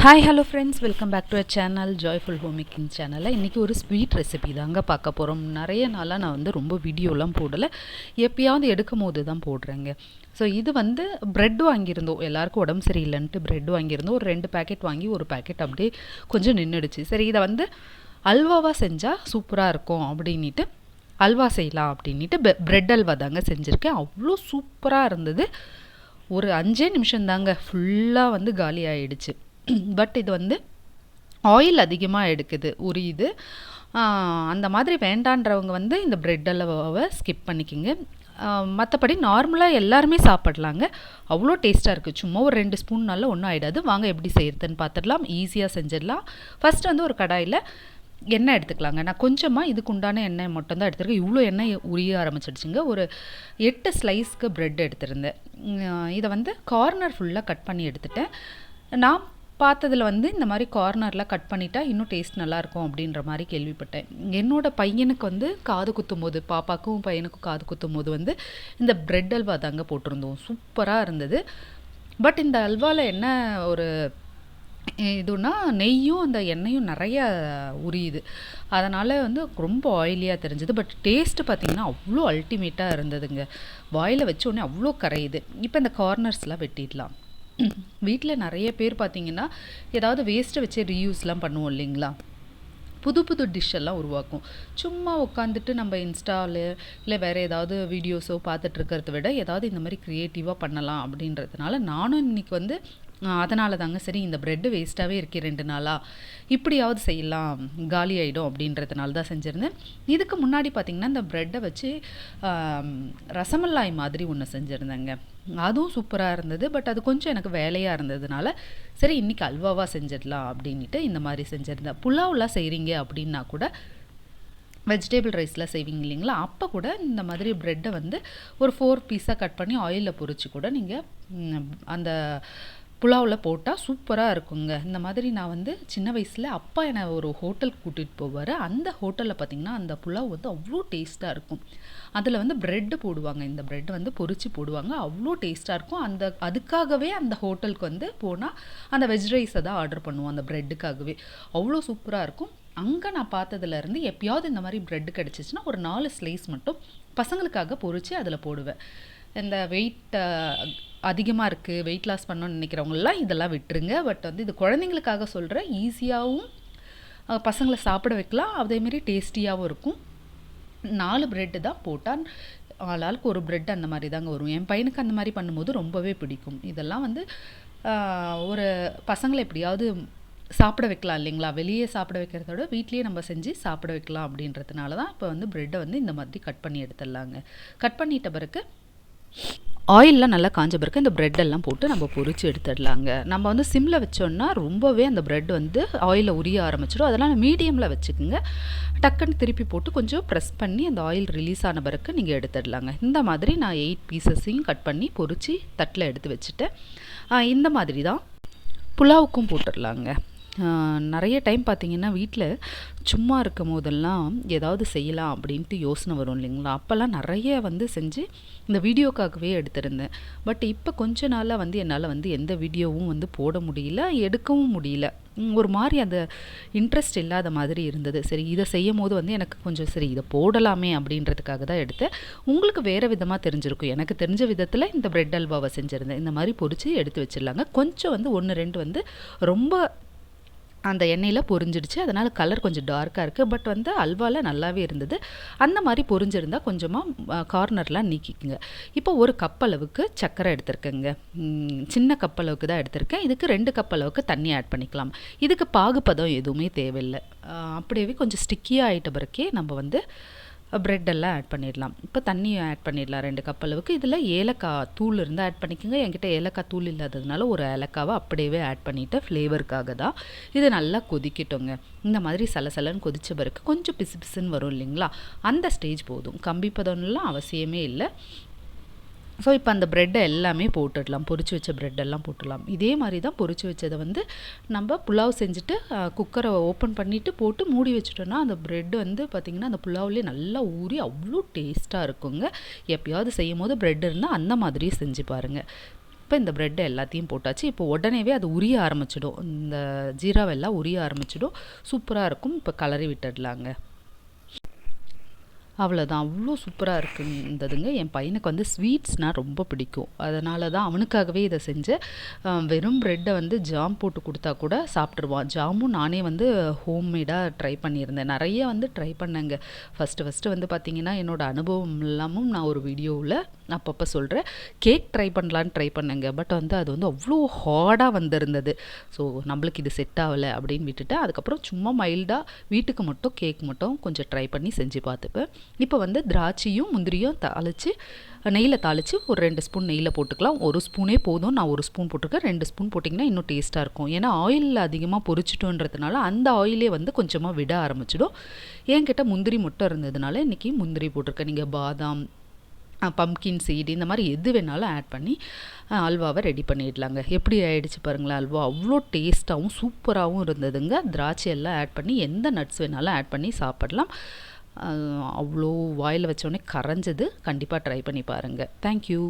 Hi hello friends, welcome back to a channel Joyful Home Making சேனலில் இன்றைக்கி ஒரு sweet recipe தாங்க பார்க்க போகிறோம். நிறைய நாளாக நான் ரொம்ப வீடியோலாம் போடலை, எப்பயாவது எடுக்கும் போது தான் போடுறேங்க. ஸோ இது ப்ரெட் வாங்கியிருந்தோம், எல்லாருக்கும் உடம்பு சரியில்லைன்ட்டு ப்ரெட் வாங்கியிருந்தோம். ஒரு 2 பேக்கெட் வாங்கி ஒரு பேக்கெட் அப்படியே கொஞ்சம் நின்றுடுச்சு. சரி, இதை அல்வாவாக செஞ்சால் சூப்பராக இருக்கும் அப்படின்ட்டு அல்வா செய்யலாம் அப்படின்ட்டு ப்ரெட் அல்வா தாங்க செஞ்சுருக்கேன். அவ்வளோ சூப்பராக இருந்தது. ஒரு 5 நிமிஷம் தாங்க ஃபுல்லாக காலி ஆகிடுச்சு. பட் இது ஆயில் அதிகமாக எடுக்குது, உரியுது. அந்த மாதிரி வேண்டான்றவங்க இந்த ப்ரெட் அல்வாவை ஸ்கிப் பண்ணிக்கிங்க. மற்றபடி நார்மலாக எல்லாருமே சாப்பிட்லாங்க, அவ்வளோ டேஸ்ட்டாக இருக்குது. சும்மா ஒரு 2 ஸ்பூன்னால ஒன்றும் ஆகிடாது. வாங்க எப்படி செய்கிறதுன்னு பார்த்துடலாம், ஈஸியாக செஞ்சிடலாம். ஃபஸ்ட்டு ஒரு கடாயில் எண்ணெய் எடுத்துக்கலாங்க. நான் கொஞ்சமாக இதுக்கு உண்டான எண்ணெய் மட்டும் தான் எடுத்துருக்கேன். இவ்வளோ எண்ணெய் உரிய ஆரம்பிச்சிடுச்சுங்க. ஒரு 8 ஸ்லைஸ்க்கு ப்ரெட் எடுத்திருந்தேன். இதை கார்னர் ஃபுல்லாக கட் பண்ணி எடுத்துட்டேன். நான் பார்த்ததில் இந்த மாதிரி கார்னரில் கட் பண்ணிட்டா இன்னும் டேஸ்ட் நல்லாயிருக்கும் அப்படின்ற மாதிரி கேள்விப்பட்டேன். என்னோடய பையனுக்கு காது குத்தும் போது, பாப்பாக்கும் பையனுக்கும் காது குத்தும் போது இந்த ப்ரெட் அல்வா தாங்க போட்டிருந்தோம். சூப்பராக இருந்தது. பட் இந்த அல்வாவில் என்ன ஒரு இதுனா, நெய்யும் அந்த எண்ணெயும் நிறைய உரியுது. அதனால் ரொம்ப ஆயிலியாக தெரிஞ்சுது. பட் டேஸ்ட்டு பார்த்திங்கன்னா அவ்வளோ அல்டிமேட்டாக இருந்ததுங்க. வாயில் வச்சோடனே அவ்வளோ கரையுது. இப்போ இந்த கார்னர்ஸ்லாம் வெட்டிடலாம். வீட்டில் நிறைய பேர் பார்த்திங்கன்னா ஏதாவது வேஸ்ட்டை வச்சு ரீயூஸ்லாம் பண்ணுவோம் இல்லைங்களா, புது புது டிஷ்ஷெல்லாம் உருவாக்கும். சும்மா உட்காந்துட்டு நம்ம இன்ஸ்டாவில் இல்லை வேறு ஏதாவது வீடியோஸோ பார்த்துட்டு இருக்கிறத விட ஏதாவது இந்த மாதிரி க்ரியேட்டிவாக பண்ணலாம் அப்படின்றதுனால நானும் இன்றைக்கி அதனால தாங்க சரி, இந்த ப்ரெட்டு வேஸ்ட்டாகவே இருக்கே 2 நாளாக, இப்படியாவது செய்யலாம், காலி ஆகிடும் அப்படின்றதுனால தான் செஞ்சுருந்தேன். இதுக்கு முன்னாடி பார்த்திங்கன்னா இந்த ப்ரெட்டை வச்சு ரசமல்லாய் மாதிரி ஒன்று செஞ்சுருந்தேங்க. அதுவும் சூப்பராக இருந்தது. பட் அது கொஞ்சம் எனக்கு வேலையாக இருந்ததுனால சரி, இன்றைக்கி அல்வாவாக செஞ்சிடலாம் அப்படின்ட்டு இந்த மாதிரி செஞ்சுருந்தேன். புலாவ்லாம் செய்கிறீங்க அப்படின்னா கூட, வெஜிடபிள் ரைஸ்லாம் செய்வீங்க இல்லைங்களா, அப்போ கூட இந்த மாதிரி ப்ரெட்டை ஒரு 4 பீஸாக கட் பண்ணி ஆயிலில் பொரித்து கூட நீங்கள் அந்த புலாவில் போட்டால் சூப்பராக இருக்குங்க. இந்த மாதிரி நான் சின்ன வயசில் அப்பா என்னை ஒரு ஹோட்டலுக்கு கூட்டிகிட்டு போவார். அந்த ஹோட்டலில் பார்த்திங்கன்னா அந்த புலாவ் அவ்வளோ டேஸ்ட்டாக இருக்கும். அதில் ப்ரெட்டு போடுவாங்க, இந்த ப்ரெட்டு பொரிச்சு போடுவாங்க, அவ்வளோ டேஸ்ட்டாக இருக்கும். அதுக்காகவே அந்த ஹோட்டலுக்கு போனால் அந்த வெஜ் ரைஸை தான் ஆர்டர் பண்ணுவோம், அந்த ப்ரெட்டுக்காகவே. அவ்வளோ சூப்பராக இருக்கும். அங்கே நான் பார்த்ததுலேருந்து எப்பயாவது இந்த மாதிரி ப்ரெட்டு கிடச்சிச்சின்னா ஒரு 4 ஸ்லைஸ் மட்டும் பசங்களுக்காக பொரித்து அதில் போடுவேன். இந்த வெயிட் அதிகமாக இருக்குது, வெயிட் லாஸ் பண்ணணும்னு நினைக்கிறவங்களாம் இதெல்லாம் விட்டுருங்க. பட் இது குழந்தைங்களுக்காக சொல்கிறேன். ஈஸியாகவும் பசங்களை சாப்பிட வைக்கலாம், அதேமாரி டேஸ்டியாகவும் இருக்கும். 4 ப்ரெட்டு தான் போட்டால் ஆளாளுக்கு ஒரு ப்ரெட் அந்த மாதிரி தாங்க வரும். என் பையனுக்கு அந்த மாதிரி பண்ணும்போது ரொம்பவே பிடிக்கும். இதெல்லாம் ஒரு பசங்களை எப்படியாவது சாப்பிட வைக்கலாம் இல்லைங்களா, வெளியே சாப்பிட வைக்கிறத விட வீட்லேயே நம்ம செஞ்சு சாப்பிட வைக்கலாம் அப்படின்றதுனால தான் இப்போ ப்ரெட்டை இந்த மாதிரி கட் பண்ணி எடுத்துடலாங்க. கட் பண்ணிட்ட பிறகு ஆயிலெலாம் நல்லா காஞ்ச பிறகு இந்த ப்ரெட்டெல்லாம் போட்டு நம்ம பொரித்து எடுத்துடலாங்க. நம்ம சிம்மில் வச்சோன்னா ரொம்பவே அந்த ப்ரெட் ஆயிலில் உரிய ஆரம்பிச்சிடும். அதெல்லாம் மீடியமில் வச்சுக்கோங்க. டக்குன்னு திருப்பி போட்டு கொஞ்சம் ப்ரெஸ் பண்ணி அந்த ஆயில் ரிலீஸ் ஆன பிறகு நீங்கள் எடுத்துடலாங்க. இந்த மாதிரி நான் 8 பீசஸையும் கட் பண்ணி பொரித்து தட்டில் எடுத்து வச்சுட்டேன். இந்த மாதிரி தான் புலாவுக்கும் போட்டுடலாங்க. நிறைய டைம் பார்த்திங்கன்னா வீட்டில் சும்மா இருக்கும் போதெல்லாம் ஏதாவது செய்யலாம் அப்படின்ட்டு யோசனை வரும் இல்லைங்களா, அப்போல்லாம் நிறைய செஞ்சு இந்த வீடியோக்காகவே எடுத்திருந்தேன். பட் இப்போ கொஞ்ச நாளாக என்னால் எந்த வீடியோவும் போட முடியல, எடுக்கவும் முடியல. ஒரு மாதிரி அந்த இன்ட்ரெஸ்ட் இல்லாத மாதிரி இருந்தது. சரி, இதை செய்யும் போது எனக்கு கொஞ்சம் சரி இதை போடலாமே அப்படின்றதுக்காக தான் எடுத்தேன். உங்களுக்கு வேறு விதமாக தெரிஞ்சிருக்கும். எனக்கு தெரிஞ்ச விதத்தில் இந்த ப்ரெட் அல்வாவை செஞ்சுருந்தேன். இந்த மாதிரி பொரித்து எடுத்து வச்சிடலாங்க. கொஞ்சம் 1 2 ரொம்ப அந்த எண்ணெயில் பொரிஞ்சிடுச்சு, அதனால் கலர் கொஞ்சம் டார்க்காக இருக்குது. பட் அல்வாவில் நல்லாவே இருந்தது. அந்த மாதிரி பொரிஞ்சிருந்தால் கொஞ்சமாக கார்னர்லாம் நீக்கிக்குங்க. இப்போ 1 கப் அளவுக்கு சர்க்கரை எடுத்திருக்கேங்க. சின்ன கப் அளவுக்கு தான் எடுத்திருக்கேன். இதுக்கு 2 கப் அளவுக்கு தண்ணி ஆட் பண்ணிக்கலாம். இதுக்கு பாகுப்பதம் எதுவுமே தேவையில்லை. அப்படியே கொஞ்சம் ஸ்டிக்கியாக ஆகிட்ட பிறக்கே நம்ம ப்ரெட்டெல்லாம் ஆட் பண்ணிடலாம். இப்போ தண்ணியை ஆட் பண்ணிடலாம் 2 கப் அளவுக்கு. இதில் ஏலக்காய் தூள் இருந்தால் ஆட் பண்ணிக்கோங்க. என்கிட்ட ஏலக்காய் தூள் இல்லாததுனால ஒரு ஏலக்காவை அப்படியே ஆட் பண்ணிவிட்டு ஃப்ளேவருக்காக தான். இது நல்லா கொதிக்கட்டுங்க. இந்த மாதிரி சலசலன்னு கொதித்த பிறகு கொஞ்சம் பிசு பிசுன்னு வரும் இல்லைங்களா, அந்த ஸ்டேஜ் போதும். கம்பி பதம்லாம் அவசியமே இல்லை. ஸோ இப்போ அந்த ப்ரெட்டை எல்லாமே போட்டுடலாம், பொரிச்சு வச்ச ப்ரெட்டெல்லாம் போட்டுடலாம். இதே மாதிரி தான் பொரிச்சு வச்சதை நம்ம புலாவ் செஞ்சுட்டு குக்கரை ஓப்பன் பண்ணிவிட்டு போட்டு மூடி வச்சுட்டோன்னா அந்த ப்ரெட்டு பார்த்திங்கன்னா அந்த புலாவ்லேயே நல்லா ஊறி அவ்வளோ டேஸ்ட்டாக இருக்குங்க. எப்பயாவது செய்யும் போது ப்ரெட் இருந்தால் அந்த மாதிரியே செஞ்சு பாருங்கள். இப்போ இந்த ப்ரெட்டை எல்லாத்தையும் போட்டாச்சு. இப்போ உடனேவே அது உரிய ஆரம்பிச்சிடும், இந்த ஜீராவெல்லாம் உரிய ஆரம்பிச்சிடும். சூப்பராக இருக்கும். இப்போ கலரி விட்டுடலாங்க. அவ்வளோதான். அவ்வளோ சூப்பராக இருந்ததுங்க. என் பையனுக்கு வந்து ஸ்வீட்ஸ்னால் ரொம்ப பிடிக்கும். அதனால தான் அவனுக்காகவே இதை செஞ்சேன். வெறும் ப்ரெட்டை வந்து ஜாம் போட்டு கொடுத்தா கூட சாப்பிட்ருவான். ஜாமும் நானே வந்து ஹோம்மேடாக ட்ரை பண்ணியிருந்தேன். நிறைய வந்து ட்ரை பண்ணேங்க. ஃபஸ்ட்டு வந்து பார்த்திங்கன்னா என்னோடய அனுபவம் எல்லாமும் நான் ஒரு வீடியோவில் அப்பப்போ சொல்கிறேன். கேக் ட்ரை பண்ணலான்னு ட்ரை பண்ணேங்க. பட் வந்து அது வந்து அவ்வளோ ஹார்டாக வந்திருந்தது. ஸோ நம்மளுக்கு இது செட் ஆகலை அப்படின்னு விட்டுட்டேன். அதுக்கப்புறம் சும்மா மைல்டாக வீட்டுக்கு மட்டும் கேக் மட்டும் கொஞ்சம் ட்ரை பண்ணி செஞ்சு பார்த்துப்பேன். இப்போ வந்து திராட்சையும் முந்திரியும் தாளித்து நெய்யில் தாளித்து ஒரு 2 ஸ்பூன் நெய்யில் போட்டுக்கலாம். 1 ஸ்பூனே போதும். நான் 1 ஸ்பூன் போட்டிருக்கேன். 2 ஸ்பூன் போட்டிங்கன்னா இன்னும் டேஸ்ட்டாக இருக்கும். ஏன்னா ஆயிலில் அதிகமாக பொரிச்சிட்டோன்றதுனால அந்த ஆயிலே வந்து கொஞ்சமாக விட ஆரம்பிச்சிடும். என்கிட்ட முந்திரி மட்டும் இருந்ததுனால இன்றைக்கி முந்திரி போட்டிருக்கேன். நீங்கள் பாதாம், பம்கின் சீடு இந்த மாதிரி எது வேணாலும் ஆட் பண்ணி அல்வாவை ரெடி பண்ணிடலாங்க. எப்படி ஆகிடுச்சு பாருங்களேன். அல்வா அவ்வளோ டேஸ்ட்டாகவும் சூப்பராகவும் இருந்ததுங்க. திராட்சை எல்லாம் ஆட் பண்ணி எந்த நட்ஸ் வேணாலும் ஆட் பண்ணி சாப்பிடலாம். அவ்வளோ வாயில் வச்சோடனே கரைஞ்சது. கண்டிப்பாக ட்ரை பண்ணி பாருங்கள். தேங்க்யூ.